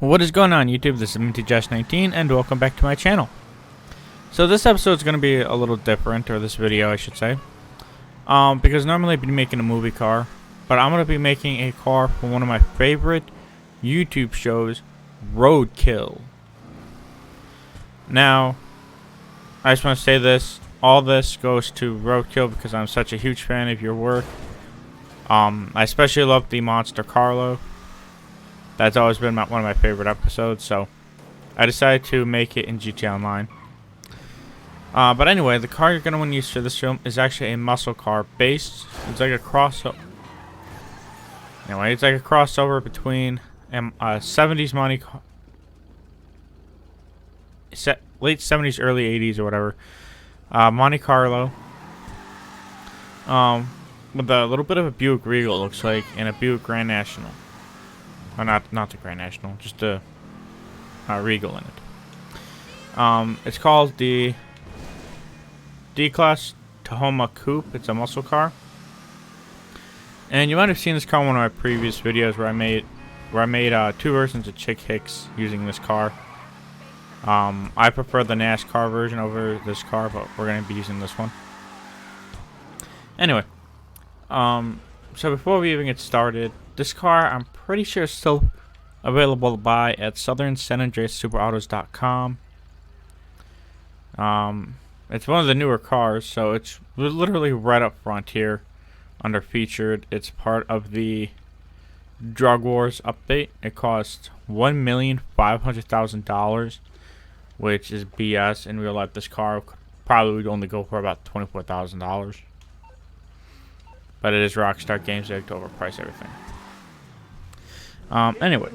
What is going on YouTube? This is MintyJosh19 and welcome back to my channel. So this episode is going to be a little different, or this video I should say. Because normally I'd be making a movie car, but I'm going to be making a car for one of my favorite YouTube shows, Roadkill. Now, I just want to say this, all this goes to Roadkill because I'm such a huge fan of your work. I especially love the monster Carlo. That's always been one of my favorite episodes, so I decided to make it in GTA Online. But anyway, the car you're going to want to use for this film is actually a muscle car based. It's like a crossover. Anyway, it's like a crossover between 70s late 70s, early 80s, or whatever. Montecarlo. With a little bit of a Buick Regal, it looks like, and a Buick Grand National. Or not the Grand National, just a Regal in it. It's called the D-Class Tahoma Coupe. It's a muscle car. And you might have seen this car in one of my previous videos where I made two versions of Chick Hicks using this car. I prefer the NASCAR version over this car, but we're going to be using this one. Anyway, so before we even get started, this car I'm pretty sure is still available to buy at southernsanandreassuperautos.com. It's one of the newer cars, so it's literally right up front here under featured. It's part of the Drug Wars update. It costs $1,500,000, which is BS. In real life, this car probably would only go for about $24,000. But it is Rockstar Games, they like to overprice everything. Anyway.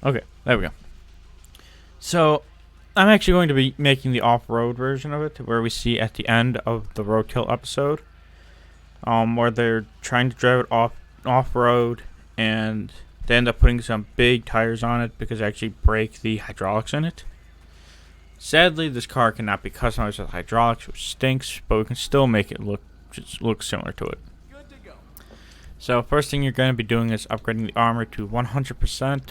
Okay, there we go. So, I'm actually going to be making the off-road version of it, where we see at the end of the Roadkill episode, where they're trying to drive it off-road, and they end up putting some big tires on it because they actually break the hydraulics in it. Sadly, this car cannot be customized with hydraulics, which stinks, but we can still make it look similar to it. So, first thing you're going to be doing is upgrading the armor to 100%.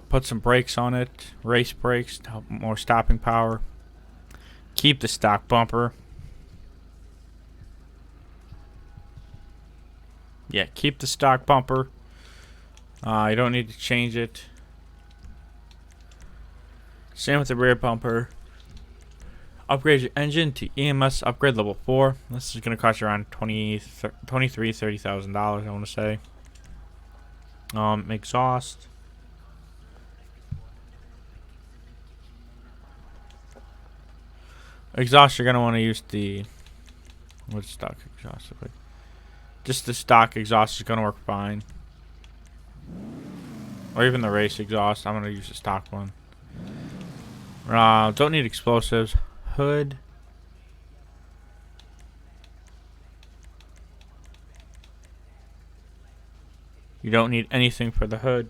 Put some brakes on it, race brakes to help more stopping power. Keep the stock bumper. Yeah, keep the stock bumper. You don't need to change it. Same with the rear bumper. Upgrade your engine to EMS upgrade level 4. This is going to cost you around $30,000, I want to say. Exhaust. Exhaust, you're going to want to use the... What's stock exhaust look like? Just the stock exhaust is going to work fine. Or even the race exhaust. I'm going to use the stock one. Don't need explosives. Hood. You don't need anything for the hood.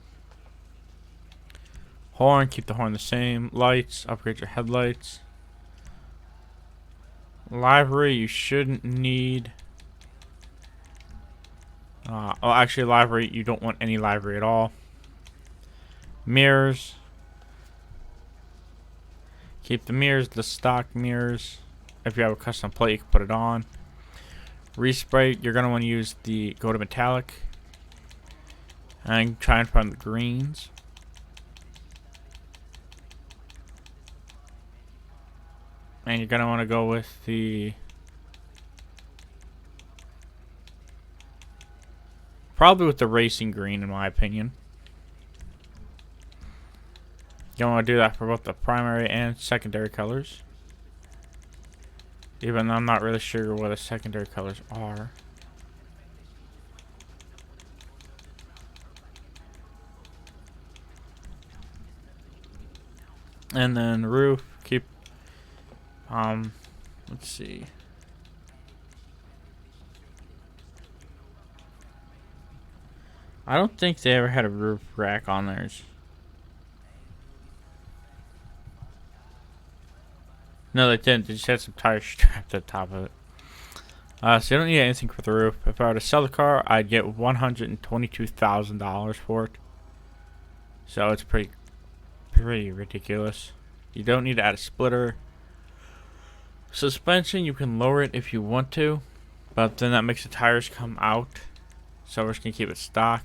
Horn, keep the horn the same. Lights, upgrade your headlights. Livery, you shouldn't need. Actually, livery, you don't want any livery at all. Mirrors. Keep the mirrors, the stock mirrors. If you have a custom plate, you can put it on. Respray, you're going to want to use the go to metallic. And try and find the greens. And you're going to want to go with the... Probably with the racing green, in my opinion. You want to do that for both the primary and secondary colors. Even though I'm not really sure what the secondary colors are. And then roof, keep Let's see. I don't think they ever had a roof rack on theirs. No, they didn't. They just had some tires strapped to the top of it. So you don't need anything for the roof. If I were to sell the car, I'd get $122,000 for it. So it's pretty ridiculous. You don't need to add a splitter. Suspension, you can lower it if you want to, but then that makes the tires come out. So we're just gonna keep it stock.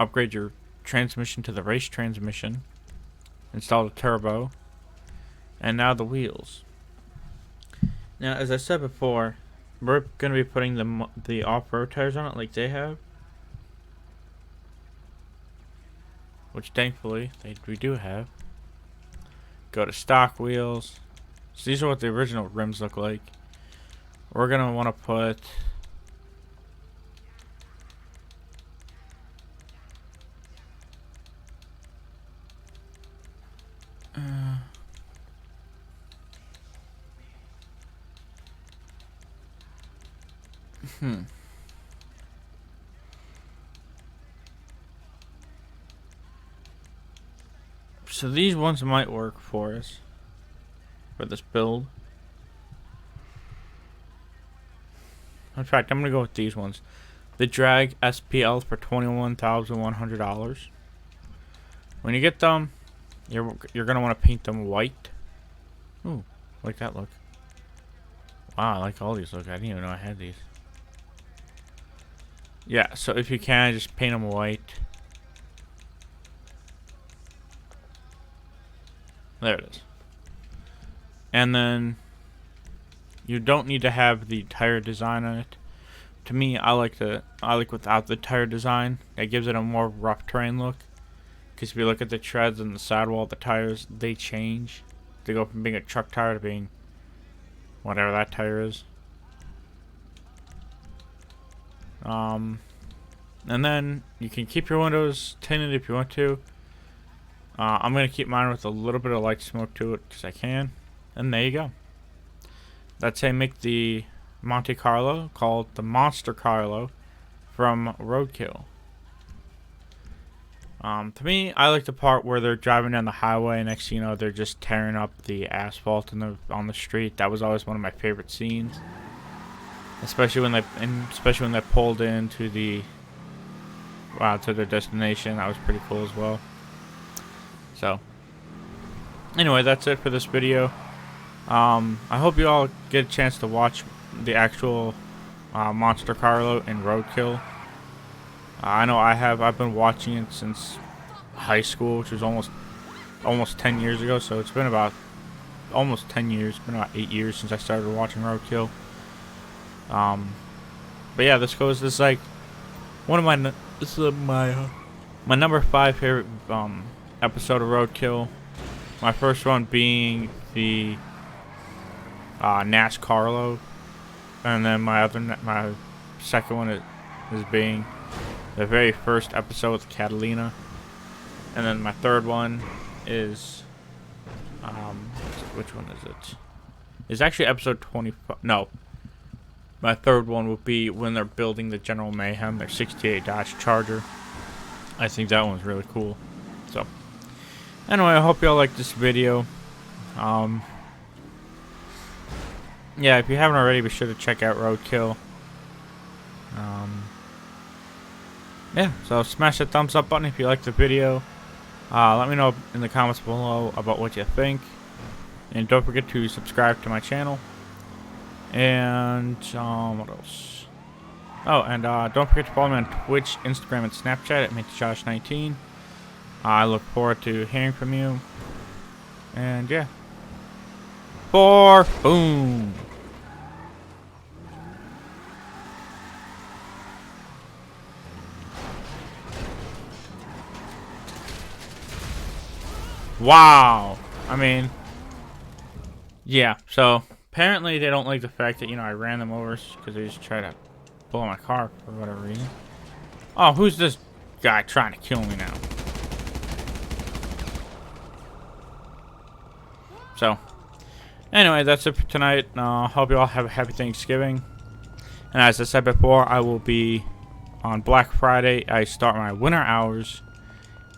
Upgrade your transmission to the race transmission. Install the turbo. And now the wheels. Now, as I said before, we're gonna be putting the off-road tires on it like they have, which thankfully we do have. Go to stock wheels. So these are what the original rims look like. We're gonna want to put So these ones might work for us for this build. In fact, I'm gonna go with these ones. The Drag SPL for $21,100. When you get them, you're gonna want to paint them white. Ooh, like that look. Wow, I like all these look. I didn't even know I had these. Yeah, so if you can, just paint them white. There it is. And then you don't need to have the tire design on it. To me, I like without the tire design. It gives it a more rough terrain look. Because if you look at the treads and the sidewall, the tires, they change. They go from being a truck tire to being whatever that tire is. And then you can keep your windows tinted if you want to. I'm going to keep mine with a little bit of light smoke to it because I can. And there you go. That's how you make the Montecarlo, called the Monster Carlo from Roadkill. To me, I like the part where they're driving down the highway and next thing you know, they're just tearing up the asphalt on the street. That was always one of my favorite scenes. Especially when they pulled into to their destination. That was pretty cool as well. So, anyway, that's it for this video. I hope you all get a chance to watch the actual Monster Carlo in Roadkill. I know I have. I've been watching it since high school, which was almost 10 years ago. So it's been about almost 10 years. It's been about 8 years since I started watching Roadkill. But yeah, this is like one of my my number 5 favorite episode of Roadkill. My first one being the Nash Carlo, and then my second one is being the very first episode with Catalina, and then my third one is which one is it? It's actually episode 25. No, my third one would be when they're building the General Mayhem, their '68 Dodge Charger. I think that one's really cool. So, anyway, I hope y'all like this video. Yeah, if you haven't already, be sure to check out Roadkill. Yeah, so smash that thumbs up button if you like the video. Let me know in the comments below about what you think. And don't forget to subscribe to my channel. And, what else? Oh, and don't forget to follow me on Twitch, Instagram, and Snapchat at MintyJosh19. I look forward to hearing from you. And, yeah. Boom! Wow. I mean, yeah. So apparently they don't like the fact that I ran them over because they just try to pull my car for whatever reason. Oh, who's this guy trying to kill me now? So Anyway, that's it for tonight. Hope you all have a happy Thanksgiving. And as I said before, I will be on Black Friday. I start my winter hours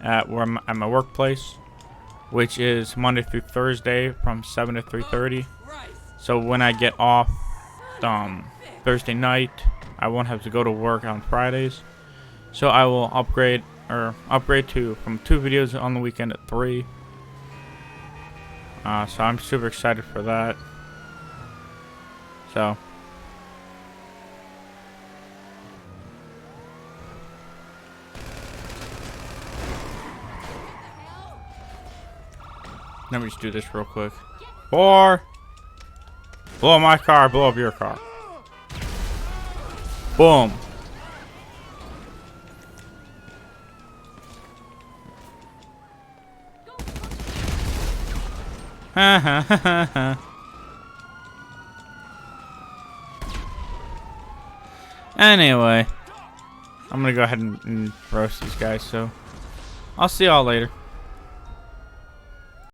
at my workplace, which is Monday through Thursday from 7 to 3:30. So when I get off Thursday night, I won't have to go to work on Fridays. So I will upgrade to from 2 videos on the weekend to 3. So I'm super excited for that. So let me just do this real quick. Or blow my car, blow up your car. Boom. Anyway, I'm gonna go ahead and roast these guys, so I'll see y'all later.